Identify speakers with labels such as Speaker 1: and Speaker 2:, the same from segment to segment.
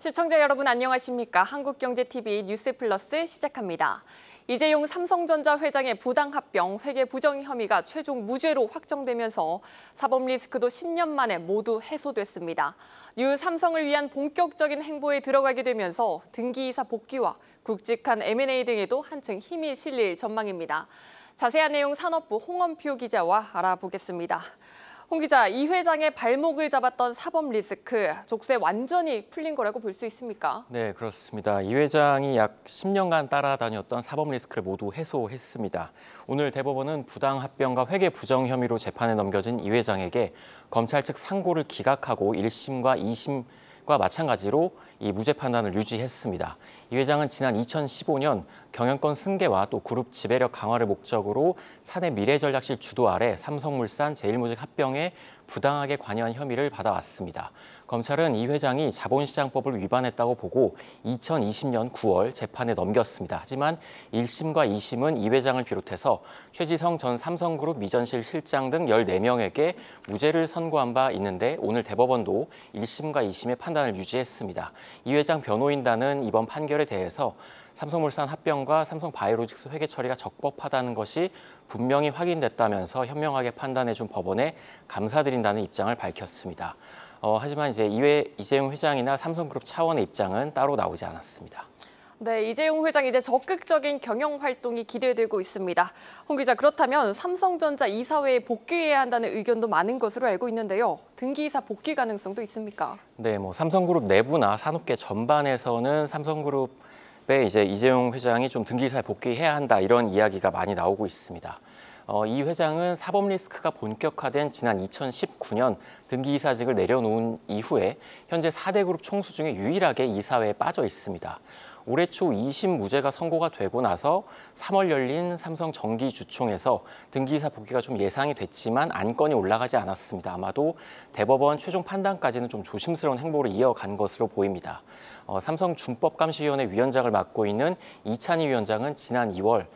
Speaker 1: 시청자 여러분 안녕하십니까? 한국경제TV 뉴스플러스 시작합니다. 이재용 삼성전자 회장의 부당합병, 회계 부정 혐의가 최종 무죄로 확정되면서 사법 리스크도 10년 만에 모두 해소됐습니다. 뉴 삼성을 위한 본격적인 행보에 들어가게 되면서 등기이사 복귀와 굵직한 M&A 등에도 한층 힘이 실릴 전망입니다. 자세한 내용 산업부 홍원표 기자와 알아보겠습니다. 홍 기자, 이 회장의 발목을 잡았던 사법 리스크, 족쇄 완전히 풀린 거라고 볼 수 있습니까?
Speaker 2: 네, 그렇습니다. 이 회장이 약 10년간 따라다녔던 사법 리스크를 모두 해소했습니다. 오늘 대법원은 부당합병과 회계 부정 혐의로 재판에 넘겨진 이 회장에게 검찰 측 상고를 기각하고 1심과 2심과 마찬가지로 이 무죄 판단을 유지했습니다. 이 회장은 지난 2015년 경영권 승계와 또 그룹 지배력 강화를 목적으로 사내 미래전략실 주도 아래 삼성물산 제일모직 합병에 부당하게 관여한 혐의를 받아왔습니다. 검찰은 이 회장이 자본시장법을 위반했다고 보고 2020년 9월 재판에 넘겼습니다. 하지만 1심과 2심은 이 회장을 비롯해서 최지성 전 삼성그룹 미전실 실장 등 14명에게 무죄를 선고한 바 있는데 오늘 대법원도 1심과 2심의 판단을 유지했습니다. 이 회장 변호인단은 이번 판결에 대해서 삼성물산 합병과 삼성바이오로직스 회계 처리가 적법하다는 것이 분명히 확인됐다면서 현명하게 판단해준 법원에 감사드린다는 입장을 밝혔습니다. 하지만 이재용 회장이나 삼성그룹 차원의 입장은 따로 나오지 않았습니다.
Speaker 1: 네, 이재용 회장 이제 적극적인 경영 활동이 기대되고 있습니다. 홍 기자, 그렇다면 삼성전자 이사회에 복귀해야 한다는 의견도 많은 것으로 알고 있는데요. 등기이사 복귀 가능성도 있습니까?
Speaker 2: 네, 삼성그룹 내부나 산업계 전반에서는 삼성그룹의 이재용 회장이 좀 등기이사에 복귀해야 한다 이런 이야기가 많이 나오고 있습니다. 이 회장은 사법 리스크가 본격화된 지난 2019년 등기이사직을 내려놓은 이후에 현재 4대 그룹 총수 중에 유일하게 이사회에 빠져 있습니다. 올해 초 2심 무죄가 선고가 되고 나서 3월 열린 삼성 정기주총에서 등기이사 복귀가 좀 예상이 됐지만 안건이 올라가지 않았습니다. 아마도 대법원 최종 판단까지는 좀 조심스러운 행보를 이어간 것으로 보입니다. 삼성준법감시위원회 위원장을 맡고 있는 이찬희 위원장은 지난 2월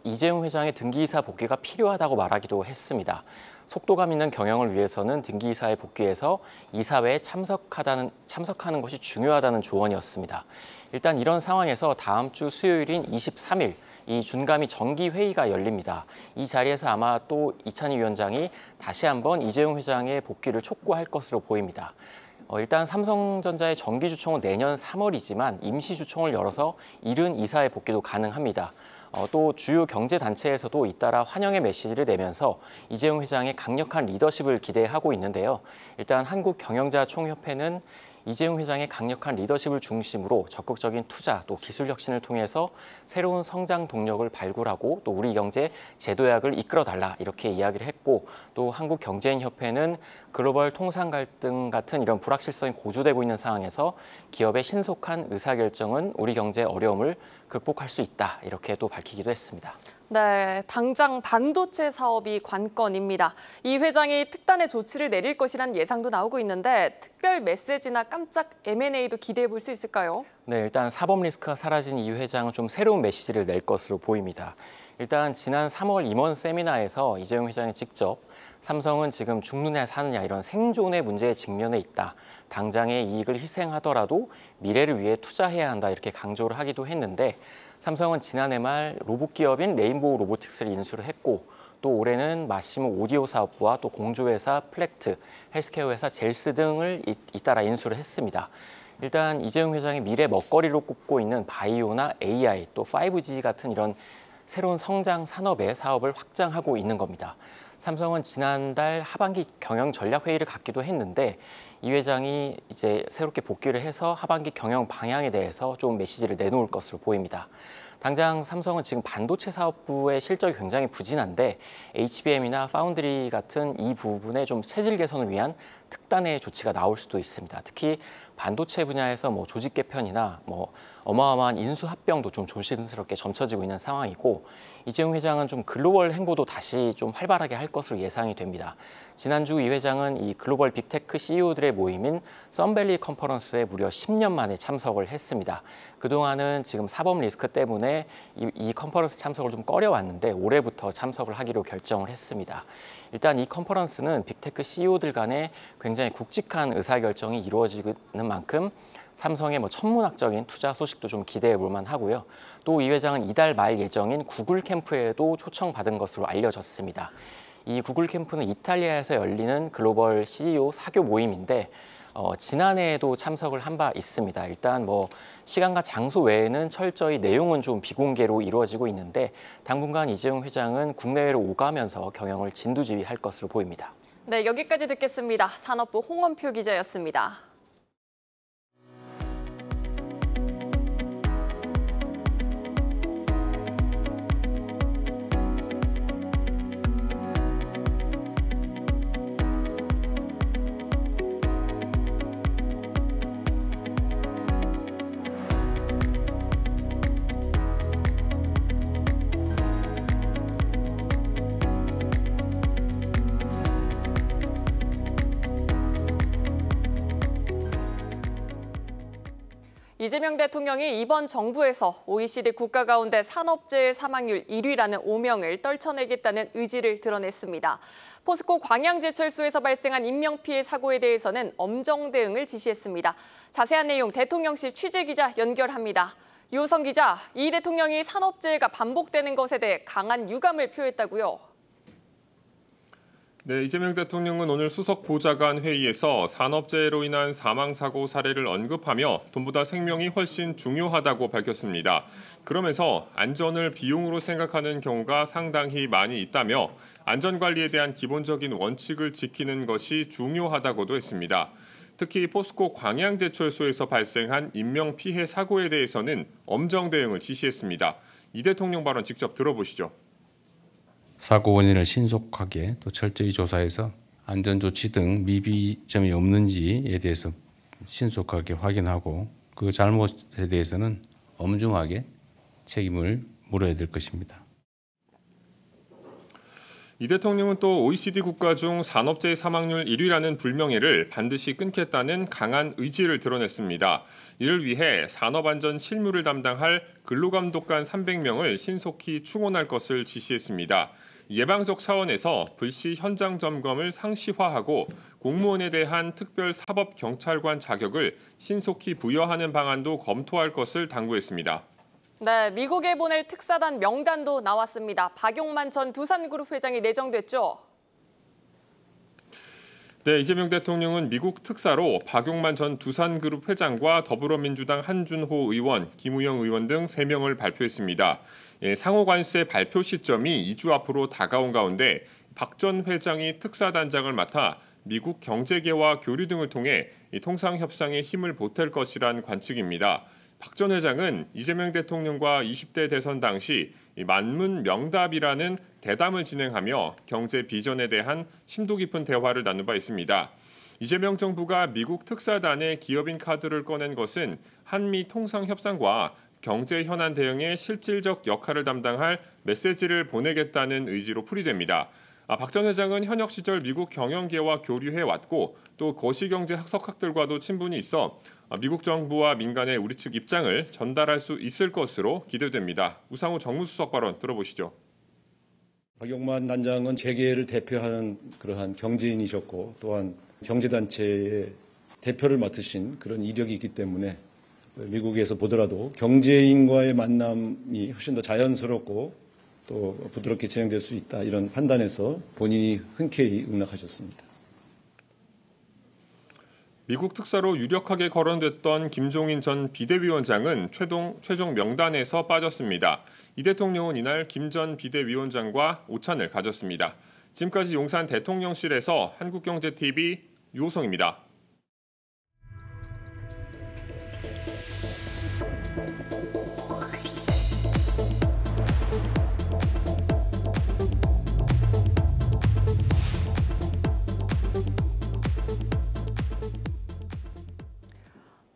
Speaker 2: 이재용 회장의 등기이사 복귀가 필요하다고 말하기도 했습니다. 속도감 있는 경영을 위해서는 등기이사에 복귀해서 이사회에 참석하는 것이 중요하다는 조언이었습니다. 일단 이런 상황에서 다음 주 수요일인 23일 이 준감이 정기회의가 열립니다. 이 자리에서 아마 또 이찬희 위원장이 다시 한번 이재용 회장의 복귀를 촉구할 것으로 보입니다. 일단 삼성전자의 정기주총은 내년 3월이지만 임시주총을 열어서 이른 이사회 복귀도 가능합니다. 또 주요 경제단체에서도 잇따라 환영의 메시지를 내면서 이재용 회장의 강력한 리더십을 기대하고 있는데요. 일단 한국경영자총협회는 이재용 회장의 강력한 리더십을 중심으로 적극적인 투자 또 기술 혁신을 통해서 새로운 성장 동력을 발굴하고 또 우리 경제 재도약을 이끌어달라 이렇게 이야기를 했고 또 한국경제인협회는 글로벌 통상 갈등 같은 이런 불확실성이 고조되고 있는 상황에서 기업의 신속한 의사결정은 우리 경제의 어려움을 극복할 수 있다 이렇게 또 밝히기도 했습니다.
Speaker 1: 네, 당장 반도체 사업이 관건입니다. 이 회장이 특단의 조치를 내릴 것이란 예상도 나오고 있는데 특별 메시지나 깜짝 M&A도 기대해 볼 수 있을까요?
Speaker 2: 네, 일단 사법 리스크가 사라진 이 회장은 좀 새로운 메시지를 낼 것으로 보입니다. 일단 지난 3월 임원 세미나에서 이재용 회장이 직접 삼성은 지금 죽느냐 사느냐 이런 생존의 문제에 직면해 있다. 당장의 이익을 희생하더라도 미래를 위해 투자해야 한다 이렇게 강조를 하기도 했는데 삼성은 지난해 말 로봇 기업인 레인보우 로보틱스를 인수를 했고 또 올해는 마시모 오디오 사업부와 또 공조회사 플렉트, 헬스케어 회사 젤스 등을 잇따라 인수를 했습니다. 일단 이재용 회장이 미래 먹거리로 꼽고 있는 바이오나 AI 또 5G 같은 이런 새로운 성장 산업의 사업을 확장하고 있는 겁니다. 삼성은 지난달 하반기 경영 전략 회의를 갖기도 했는데 이 회장이 이제 새롭게 복귀를 해서 하반기 경영 방향에 대해서 좀 메시지를 내놓을 것으로 보입니다. 당장 삼성은 지금 반도체 사업부의 실적이 굉장히 부진한데 HBM이나 파운드리 같은 이 부분에 좀 체질 개선을 위한 특단의 조치가 나올 수도 있습니다. 특히 반도체 분야에서 조직 개편이나 어마어마한 인수 합병도 좀 조심스럽게 점쳐지고 있는 상황이고 이재용 회장은 좀 글로벌 행보도 다시 좀 활발하게 할 것으로 예상이 됩니다. 지난주 이 회장은 이 글로벌 빅테크 CEO들의 모임인 썬밸리 컨퍼런스에 무려 10년 만에 참석을 했습니다. 그동안은 지금 사법 리스크 때문에 이 컨퍼런스 참석을 좀 꺼려왔는데 올해부터 참석을 하기로 결정을 했습니다. 일단 이 컨퍼런스는 빅테크 CEO들 간에 굉장히 굵직한 의사결정이 이루어지는 만큼 삼성의 천문학적인 투자 소식도 좀 기대해 볼 만하고요. 또 이 회장은 이달 말 예정인 구글 캠프에도 초청받은 것으로 알려졌습니다. 이 구글 캠프는 이탈리아에서 열리는 글로벌 CEO 사교 모임인데 지난해에도 참석을 한 바 있습니다. 일단 시간과 장소 외에는 철저히 내용은 좀 비공개로 이루어지고 있는데 당분간 이재용 회장은 국내외로 오가면서 경영을 진두지휘할 것으로 보입니다.
Speaker 1: 네, 여기까지 듣겠습니다. 산업부 홍원표 기자였습니다. 이재명 대통령이 이번 정부에서 OECD 국가 가운데 산업재해 사망률 1위라는 오명을 떨쳐내겠다는 의지를 드러냈습니다. 포스코 광양제철소에서 발생한 인명피해 사고에 대해서는 엄정 대응을 지시했습니다. 자세한 내용 대통령실 취재기자 연결합니다. 유호성 기자, 이 대통령이 산업재해가 반복되는 것에 대해 강한 유감을 표했다고요?
Speaker 3: 네, 이재명 대통령은 오늘 수석 보좌관 회의에서 산업재해로 인한 사망사고 사례를 언급하며 돈보다 생명이 훨씬 중요하다고 밝혔습니다. 그러면서 안전을 비용으로 생각하는 경우가 상당히 많이 있다며 안전관리에 대한 기본적인 원칙을 지키는 것이 중요하다고도 했습니다. 특히 포스코 광양제철소에서 발생한 인명피해 사고에 대해서는 엄정 대응을 지시했습니다. 이 대통령 발언 직접 들어보시죠.
Speaker 4: 사고 원인을 신속하게 또 철저히 조사해서 안전조치 등 미비점이 없는지에 대해서 신속하게 확인하고 그 잘못에 대해서는 엄중하게 책임을 물어야 될 것입니다.
Speaker 3: 이 대통령은 또 OECD 국가 중 산업재해 사망률 1위라는 불명예를 반드시 끊겠다는 강한 의지를 드러냈습니다. 이를 위해 산업안전 실무를 담당할 근로감독관 300명을 신속히 충원할 것을 지시했습니다. 예방적 차원에서 불시 현장 점검을 상시화하고 공무원에 대한 특별 사법경찰관 자격을 신속히 부여하는 방안도 검토할 것을 당부했습니다.
Speaker 1: 네, 미국에 보낼 특사단 명단도 나왔습니다. 박용만 전 두산그룹 회장이 내정됐죠?
Speaker 3: 네, 이재명 대통령은 미국 특사로 박용만 전 두산그룹 회장과 더불어민주당 한준호 의원, 김우영 의원 등 3명을 발표했습니다. 상호관세 발표 시점이 2주 앞으로 다가온 가운데 박 전 회장이 특사단장을 맡아 미국 경제계와 교류 등을 통해 통상협상에 힘을 보탤 것이란 관측입니다. 박 전 회장은 이재명 대통령과 20대 대선 당시 만문 명답이라는 대담을 진행하며 경제 비전에 대한 심도 깊은 대화를 나눈 바 있습니다. 이재명 정부가 미국 특사단의 기업인 카드를 꺼낸 것은 한미 통상협상과 경제 현안 대응에 실질적 역할을 담당할 메시지를 보내겠다는 의지로 풀이됩니다. 박 전 회장은 현역 시절 미국 경영계와 교류해왔고 또 거시경제 학석학들과도 친분이 있어 미국 정부와 민간의 우리 측 입장을 전달할 수 있을 것으로 기대됩니다. 우상호 정무수석 발언 들어보시죠.
Speaker 5: 박용만 단장은 재계를 대표하는 그러한 경제인이셨고 또한 경제단체의 대표를 맡으신 그런 이력이 있기 때문에 미국에서 보더라도 경제인과의 만남이 훨씬 더 자연스럽고 또 부드럽게 진행될 수 있다 이런 판단에서 본인이 흔쾌히 응낙하셨습니다.
Speaker 3: 미국 특사로 유력하게 거론됐던 김종인 전 비대위원장은 최종 명단에서 빠졌습니다. 이 대통령은 이날 김 전 비대위원장과 오찬을 가졌습니다. 지금까지 용산 대통령실에서 한국경제TV 유호성입니다.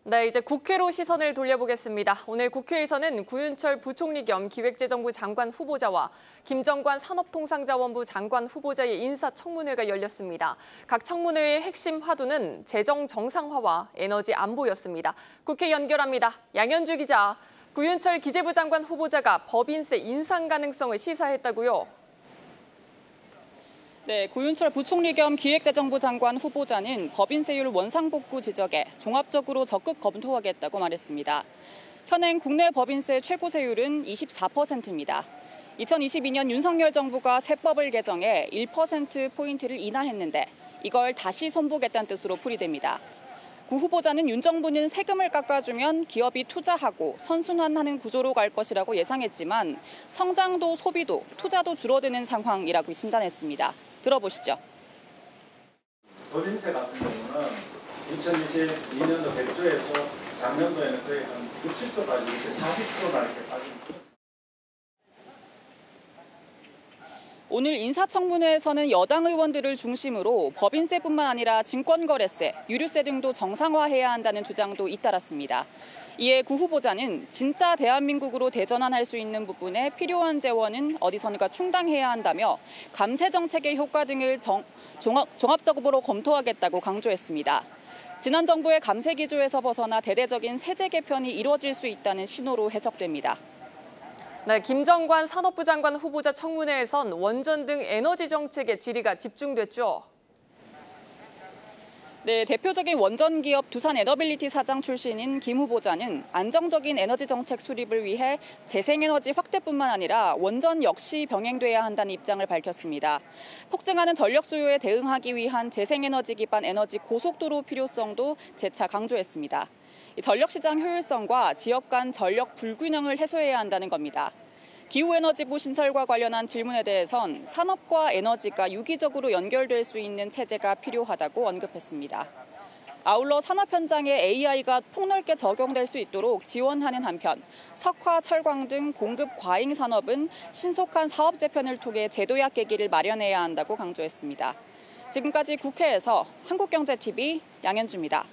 Speaker 1: 네, 이제 국회로 시선을 돌려보겠습니다. 오늘 국회에서는 구윤철 부총리 겸 기획재정부 장관 후보자와 김정관 산업통상자원부 장관 후보자의 인사청문회가 열렸습니다. 각 청문회의 핵심 화두는 재정 정상화와 에너지 안보였습니다. 국회 연결합니다. 양현주 기자, 구윤철 기재부 장관 후보자가 법인세 인상 가능성을 시사했다고요?
Speaker 6: 네, 고윤철 부총리 겸 기획재정부 장관 후보자는 법인세율 원상복구 지적에 종합적으로 적극 검토하겠다고 말했습니다. 현행 국내 법인세 최고세율은 24%입니다. 2022년 윤석열 정부가 세법을 개정해 1%포인트를 인하했는데 이걸 다시 손보겠다는 뜻으로 풀이됩니다. 구 후보자는 윤 정부는 세금을 깎아주면 기업이 투자하고 선순환하는 구조로 갈 것이라고 예상했지만 성장도 소비도 투자도 줄어드는 상황이라고 진단했습니다. 들어보시죠.
Speaker 7: 법인세 같은 경우는 2022년도 100조에서 작년도에는 거의 한 60조까지 40%나 이렇게 빠집니다.
Speaker 6: 오늘 인사청문회에서는 여당 의원들을 중심으로 법인세뿐만 아니라 증권거래세, 유류세 등도 정상화해야 한다는 주장도 잇따랐습니다. 이에 구 후보자는 진짜 대한민국으로 대전환할 수 있는 부분에 필요한 재원은 어디선가 충당해야 한다며 감세 정책의 효과 등을 종합적으로 검토하겠다고 강조했습니다. 지난 정부의 감세 기조에서 벗어나 대대적인 세제 개편이 이루어질 수 있다는 신호로 해석됩니다.
Speaker 1: 네, 김정관 산업부 장관 후보자 청문회에선 원전 등 에너지 정책의 질의가 집중됐죠.
Speaker 6: 네, 대표적인 원전 기업 두산 에너빌리티 사장 출신인 김 후보자는 안정적인 에너지 정책 수립을 위해 재생에너지 확대뿐만 아니라 원전 역시 병행돼야 한다는 입장을 밝혔습니다. 폭증하는 전력 수요에 대응하기 위한 재생에너지 기반 에너지 고속도로 필요성도 재차 강조했습니다. 전력시장 효율성과 지역 간 전력 불균형을 해소해야 한다는 겁니다. 기후에너지부 신설과 관련한 질문에 대해선 산업과 에너지가 유기적으로 연결될 수 있는 체제가 필요하다고 언급했습니다. 아울러 산업 현장에 AI가 폭넓게 적용될 수 있도록 지원하는 한편 석화, 철광 등 공급 과잉 산업은 신속한 사업 재편을 통해 제도약 계기를 마련해야 한다고 강조했습니다. 지금까지 국회에서 한국경제TV 양현주입니다.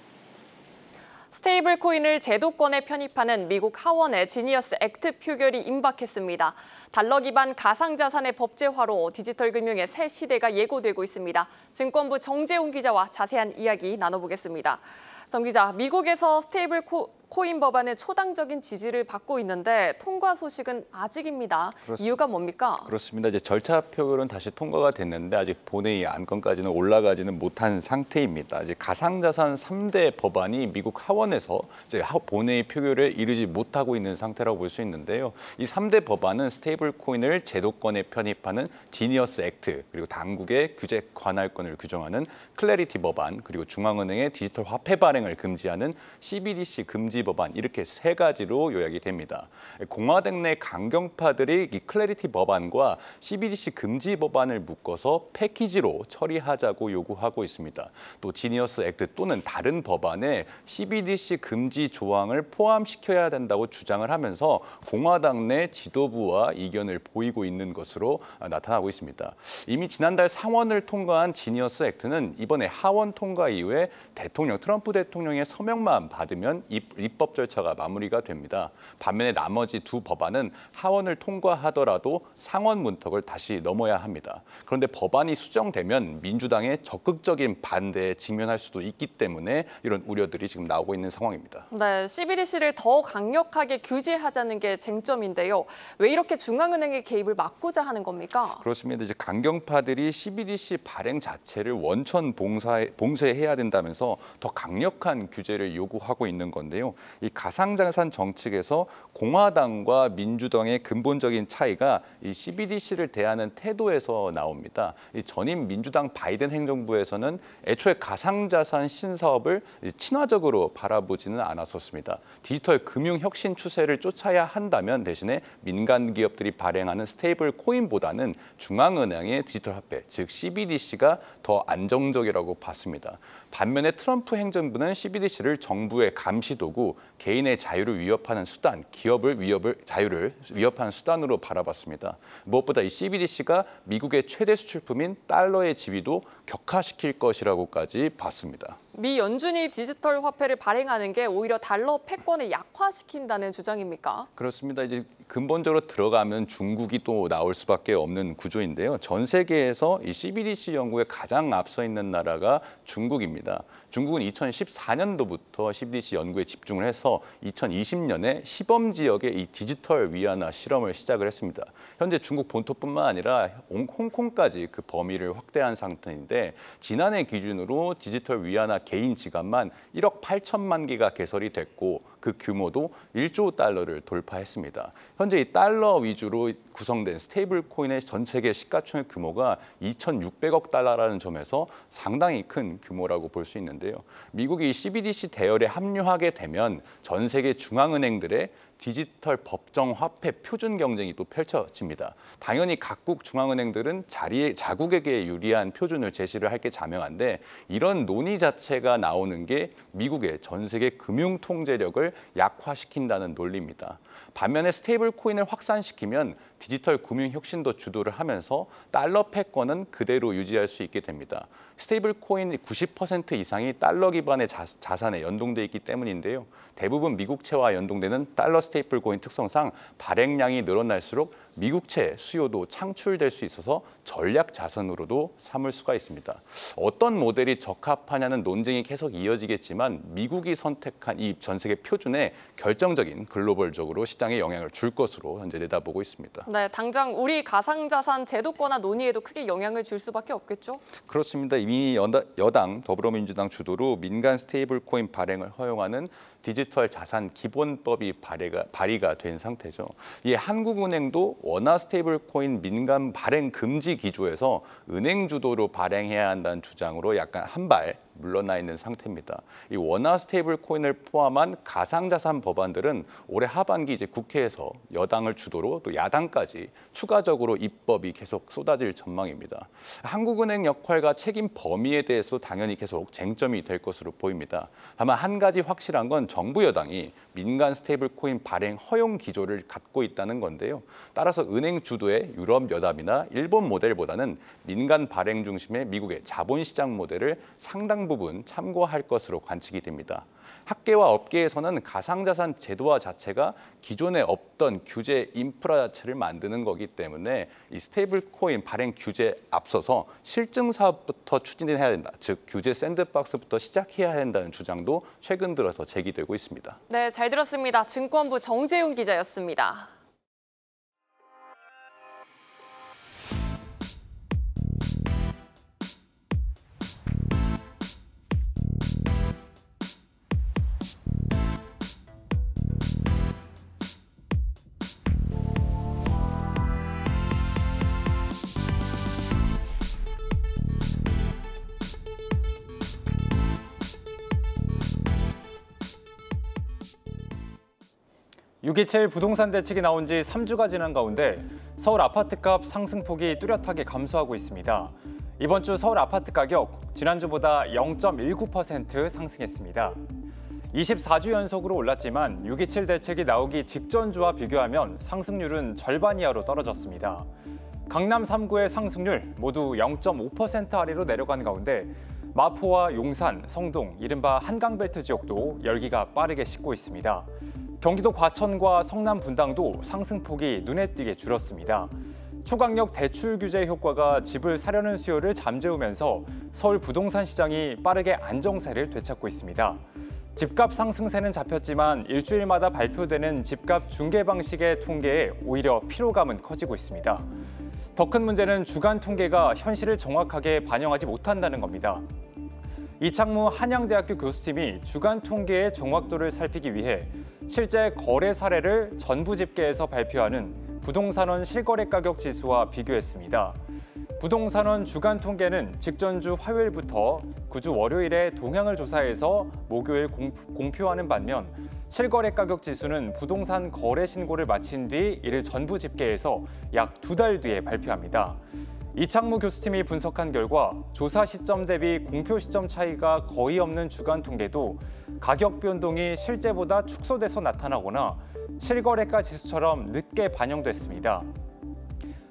Speaker 1: 스테이블 코인을 제도권에 편입하는 미국 하원의 지니어스 액트 표결이 임박했습니다. 달러 기반 가상자산의 법제화로 디지털 금융의 새 시대가 예고되고 있습니다. 증권부 정재훈 기자와 자세한 이야기 나눠보겠습니다. 정 기자, 미국에서 스테이블 코인 법안은 초당적인 지지를 받고 있는데 통과 소식은 아직입니다.
Speaker 8: 그렇습니다.
Speaker 1: 이유가 뭡니까?
Speaker 8: 그렇습니다. 이제 절차 표결은 다시 통과가 됐는데 아직 본회의 안건까지는 올라가지는 못한 상태입니다. 이제 가상자산 3대 법안이 미국 하원에서 이제 본회의 표결에 이르지 못하고 있는 상태라고 볼 수 있는데요. 이 3대 법안은 스테이블 코인을 제도권에 편입하는 지니어스 액트, 그리고 당국의 규제 관할권을 규정하는 클래리티 법안, 그리고 중앙은행의 디지털 화폐 발행을 금지하는 CBDC 금지 법안, 이렇게 세 가지로 요약이 됩니다. 공화당 내 강경파들이 이 클래리티 법안과 CBDC 금지 법안을 묶어서 패키지로 처리하자고 요구하고 있습니다. 또 지니어스 액트 또는 다른 법안에 CBDC 금지 조항을 포함시켜야 된다고 주장을 하면서 공화당 내 지도부와 이견을 보이고 있는 것으로 나타나고 있습니다. 이미 지난달 상원을 통과한 지니어스 액트는 이번에 하원 통과 이후에 트럼프 대통령의 서명만 받으면 입법 절차가 마무리가 됩니다. 반면에 나머지 두 법안은 하원을 통과하더라도 상원 문턱을 다시 넘어야 합니다. 그런데 법안이 수정되면 민주당의 적극적인 반대에 직면할 수도 있기 때문에 이런 우려들이 지금 나오고 있는 상황입니다.
Speaker 1: 네, CBDC를 더 강력하게 규제하자는 게 쟁점인데요. 왜 이렇게 중앙은행의 개입을 막고자 하는 겁니까?
Speaker 8: 그렇습니다. 이제 강경파들이 CBDC 발행 자체를 원천 봉쇄해야 된다면서 더 강력한 규제를 요구하고 있는 건데요. 이 가상자산 정책에서 공화당과 민주당의 근본적인 차이가 이 CBDC를 대하는 태도에서 나옵니다. 이 전임 민주당 바이든 행정부에서는 애초에 가상자산 신사업을 친화적으로 바라보지는 않았었습니다. 디지털 금융 혁신 추세를 쫓아야 한다면 대신에 민간 기업들이 발행하는 스테이블 코인보다는 중앙은행의 디지털 화폐, 즉 CBDC가 더 안정적이라고 봤습니다. 반면에 트럼프 행정부는 CBDC를 정부의 감시 도구, 개인의 자유를 위협하는 수단, 기업을 자유를 위협하는 수단으로 바라봤습니다. 무엇보다 이 CBDC가 미국의 최대 수출품인 달러의 지위도 격화시킬 것이라고까지 봤습니다.
Speaker 1: 미 연준이 디지털 화폐를 발행하는 게 오히려 달러 패권을 약화시킨다는 주장입니까?
Speaker 8: 그렇습니다. 이제 근본적으로 들어가면 중국이 또 나올 수밖에 없는 구조인데요. 전 세계에서 이 CBDC 연구에 가장 앞서 있는 나라가 중국입니다. 중국은 2014년도부터 CBDC 연구에 집중을 해서 2020년에 시범 지역에 이 디지털 위안화 실험을 시작을 했습니다. 현재 중국 본토뿐만 아니라 홍콩까지 그 범위를 확대한 상태인데 지난해 기준으로 디지털 위안화 개인 지갑만 1억 8천만 개가 개설이 됐고 그 규모도 1조 달러를 돌파했습니다. 현재 이 달러 위주로 구성된 스테이블 코인의 전 세계 시가총액 규모가 2,600억 달러라는 점에서 상당히 큰 규모라고 볼 수 있는데요. 미국이 CBDC 대열에 합류하게 되면 전 세계 중앙은행들의 디지털 법정 화폐 표준 경쟁이 또 펼쳐집니다. 당연히 각국 중앙은행들은 자국에게 유리한 표준을 제시를 할 게 자명한데 이런 논의 자체가 나오는 게 미국의 전 세계 금융 통제력을 약화시킨다는 논리입니다. 반면에 스테이블 코인을 확산시키면 디지털 금융 혁신도 주도를 하면서 달러 패권은 그대로 유지할 수 있게 됩니다. 스테이블 코인 90% 이상이 달러 기반의 자산에 연동돼 있기 때문인데요. 대부분 미국채와 연동되는 달러 스테이블 코인 특성상 발행량이 늘어날수록 미국채 수요도 창출될 수 있어서 전략 자산으로도 삼을 수가 있습니다. 어떤 모델이 적합하냐는 논쟁이 계속 이어지겠지만 미국이 선택한 이 전 세계 표준에 결정적인 글로벌적으로 시장에 영향을 줄 것으로 현재 내다보고 있습니다.
Speaker 1: 네, 당장 우리 가상자산 제도권화 논의에도 크게 영향을 줄 수밖에 없겠죠?
Speaker 8: 그렇습니다. 이미 여당 더불어민주당 주도로 민간 스테이블 코인 발행을 허용하는 디지털 자산 기본법이 발의가 된 상태죠. 이 한국은행도 원화 스테이블 코인 민간 발행 금지 기조에서 은행 주도로 발행해야 한다는 주장으로 약간 한 발 물러나 있는 상태입니다. 이 원화 스테이블 코인을 포함한 가상자산 법안들은 올해 하반기 이제 국회에서 여당을 주도로 또 야당까지 추가적으로 입법이 계속 쏟아질 전망입니다. 한국은행 역할과 책임 범위에 대해서 당연히 계속 쟁점이 될 것으로 보입니다. 다만 한 가지 확실한 건 정부 여당이 민간 스테이블 코인 발행 허용 기조를 갖고 있다는 건데요. 따라서 은행 주도의 유럽 연합이나 일본 모델보다는 민간 발행 중심의 미국의 자본시장 모델을 상당 부분 참고할 것으로 관측이 됩니다. 학계와 업계에서는 가상자산 제도화 자체가 기존에 없던 규제 인프라 자체를 만드는 거기 때문에 이 스테이블 코인 발행 규제에 앞서서 실증 사업부터 추진해야 된다. 즉 규제 샌드박스부터 시작해야 한다는 주장도 최근 들어서 제기되고 있습니다.
Speaker 1: 네, 잘 들었습니다. 증권부 정재훈 기자였습니다.
Speaker 9: (6.27) 부동산 대책이 나온 지 3주가 지난 가운데 서울 아파트값 상승폭이 뚜렷하게 감소하고 있습니다. 이번 주 서울 아파트 가격 지난주보다 0.19% 상승했습니다. 24주 연속으로 올랐지만 6.27 대책이 나오기 직전 주와 비교하면 상승률은 절반 이하로 떨어졌습니다. 강남 3구의 상승률 모두 0.5% 아래로 내려간 가운데 마포와 용산, 성동, 이른바 한강벨트 지역도 열기가 빠르게 식고 있습니다. 경기도 과천과 성남 분당도 상승폭이 눈에 띄게 줄었습니다. 초강력 대출 규제 효과가 집을 사려는 수요를 잠재우면서 서울 부동산 시장이 빠르게 안정세를 되찾고 있습니다. 집값 상승세는 잡혔지만 일주일마다 발표되는 집값 중개 방식의 통계에 오히려 피로감은 커지고 있습니다. 더 큰 문제는 주간 통계가 현실을 정확하게 반영하지 못한다는 겁니다. 이창무 한양대학교 교수팀이 주간 통계의 정확도를 살피기 위해 실제 거래 사례를 전부 집계해서 발표하는 부동산원 실거래 가격 지수와 비교했습니다. 부동산원 주간 통계는 직전주 화요일부터 9주 월요일에 동향을 조사해서 목요일 공표하는 반면 실거래 가격 지수는 부동산 거래 신고를 마친 뒤 이를 전부 집계해서 약 2달 뒤에 발표합니다. 이창무 교수팀이 분석한 결과 조사 시점 대비 공표 시점 차이가 거의 없는 주간 통계도 가격 변동이 실제보다 축소돼서 나타나거나 실거래가 지수처럼 늦게 반영됐습니다.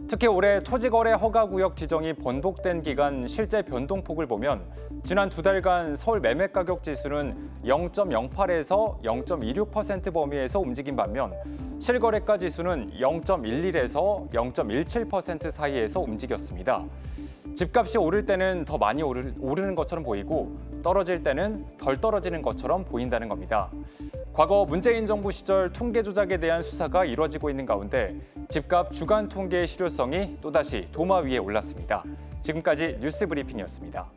Speaker 9: 특히 올해 토지거래 허가구역 지정이 번복된 기간 실제 변동폭을 보면 지난 2달간 서울 매매가격 지수는 0.08에서 0.26% 범위에서 움직인 반면 실거래가 지수는 0.11에서 0.17% 사이에서 움직였습니다. 집값이 오를 때는 더 많이 오르는 것처럼 보이고 떨어질 때는 덜 떨어지는 것처럼 보인다는 겁니다. 과거 문재인 정부 시절 통계 조작에 대한 수사가 이루어지고 있는 가운데 집값 주간 통계의 실효성이 또다시 도마 위에 올랐습니다. 지금까지 뉴스 브리핑이었습니다.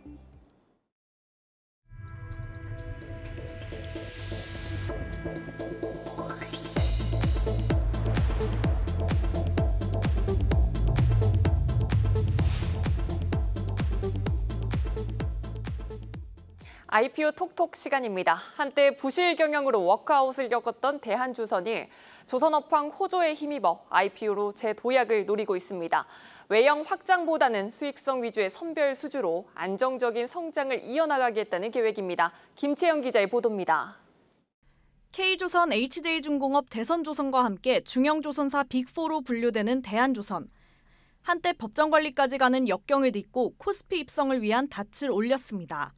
Speaker 1: IPO 톡톡 시간입니다. 한때 부실 경영으로 워크아웃을 겪었던 대한조선이 조선업황 호조에 힘입어 IPO로 재도약을 노리고 있습니다. 외형 확장보다는 수익성 위주의 선별 수주로 안정적인 성장을 이어나가겠다는 계획입니다. 김채영 기자의 보도입니다.
Speaker 10: K조선, HJ중공업, 대선조선과 함께 중형조선사 빅4로 분류되는 대한조선. 한때 법정관리까지 가는 역경을 딛고 코스피 입성을 위한 닻을 올렸습니다.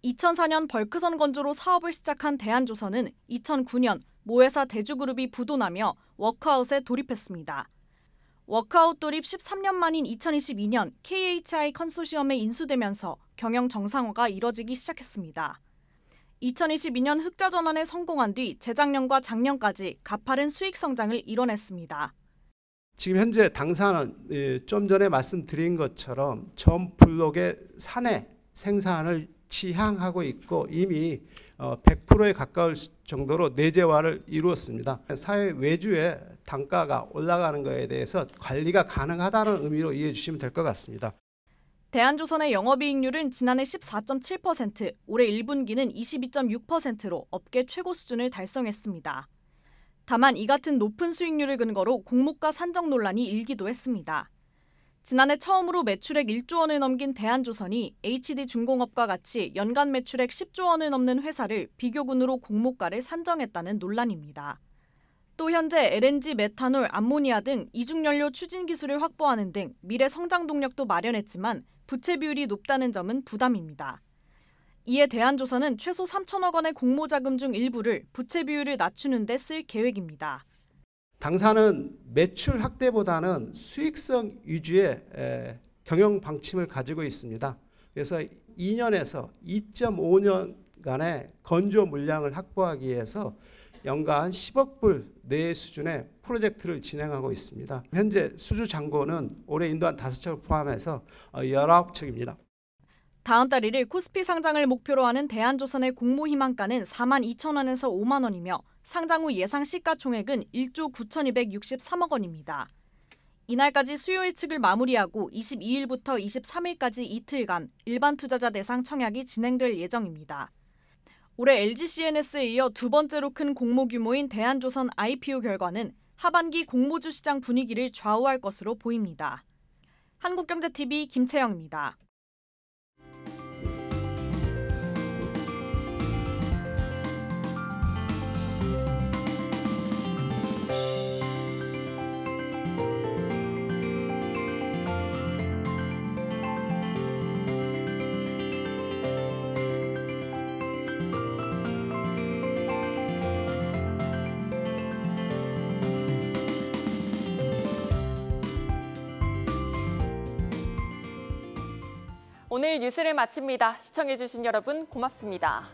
Speaker 10: 2004년 벌크선 건조로 사업을 시작한 대한조선은 2009년 모회사 대주그룹이 부도나며 워크아웃에 돌입했습니다. 워크아웃 돌입 13년 만인 2022년 KHI 컨소시엄에 인수되면서 경영 정상화가 이뤄지기 시작했습니다. 2022년 흑자 전환에 성공한 뒤 재작년과 작년까지 가파른 수익 성장을 이뤄냈습니다.
Speaker 11: 지금 현재 당사는 좀 전에 말씀드린 것처럼 전 블록의 사내 생산을 지향하고 있고 이미 100%에 가까울 정도로 내재화를 이루었습니다. 사회 외주의 단가가 올라가는 것에 대해서 관리가 가능하다는 의미로 이해해 주시면 될 것 같습니다.
Speaker 10: 대한조선의 영업이익률은 지난해 14.7%, 올해 1분기는 22.6%로 업계 최고 수준을 달성했습니다. 다만 이 같은 높은 수익률을 근거로 공모가 산정 논란이 일기도 했습니다. 지난해 처음으로 매출액 1조 원을 넘긴 대한조선이 HD중공업과 같이 연간 매출액 10조 원을 넘는 회사를 비교군으로 공모가를 산정했다는 논란입니다. 또 현재 LNG, 메탄올, 암모니아 등 이중연료 추진 기술을 확보하는 등 미래 성장 동력도 마련했지만 부채 비율이 높다는 점은 부담입니다. 이에 대한조선은 최소 3천억 원의 공모자금 중 일부를 부채 비율을 낮추는 데 쓸 계획입니다.
Speaker 11: 당사는 매출 확대보다는 수익성 위주의 경영 방침을 가지고 있습니다. 그래서 2년에서 2.5년간의 건조 물량을 확보하기 위해서 연간 10억 불 내 수준의 프로젝트를 진행하고 있습니다. 현재 수주 잔고는 올해 인도한 5척을 포함해서 19척입니다.
Speaker 10: 다음 달 1일 코스피 상장을 목표로 하는 대한조선의 공모 희망가는 4만 2천 원에서 5만 원이며 상장 후 예상 시가총액은 1조 9,263억 원입니다. 이날까지 수요 예측을 마무리하고 22일부터 23일까지 이틀간 일반 투자자 대상 청약이 진행될 예정입니다. 올해 LGCNS에 이어 두 번째로 큰 공모 규모인 대한조선 IPO 결과는 하반기 공모주 시장 분위기를 좌우할 것으로 보입니다. 한국경제TV 김채영입니다.
Speaker 1: 오늘 뉴스를 마칩니다. 시청해주신 여러분 고맙습니다.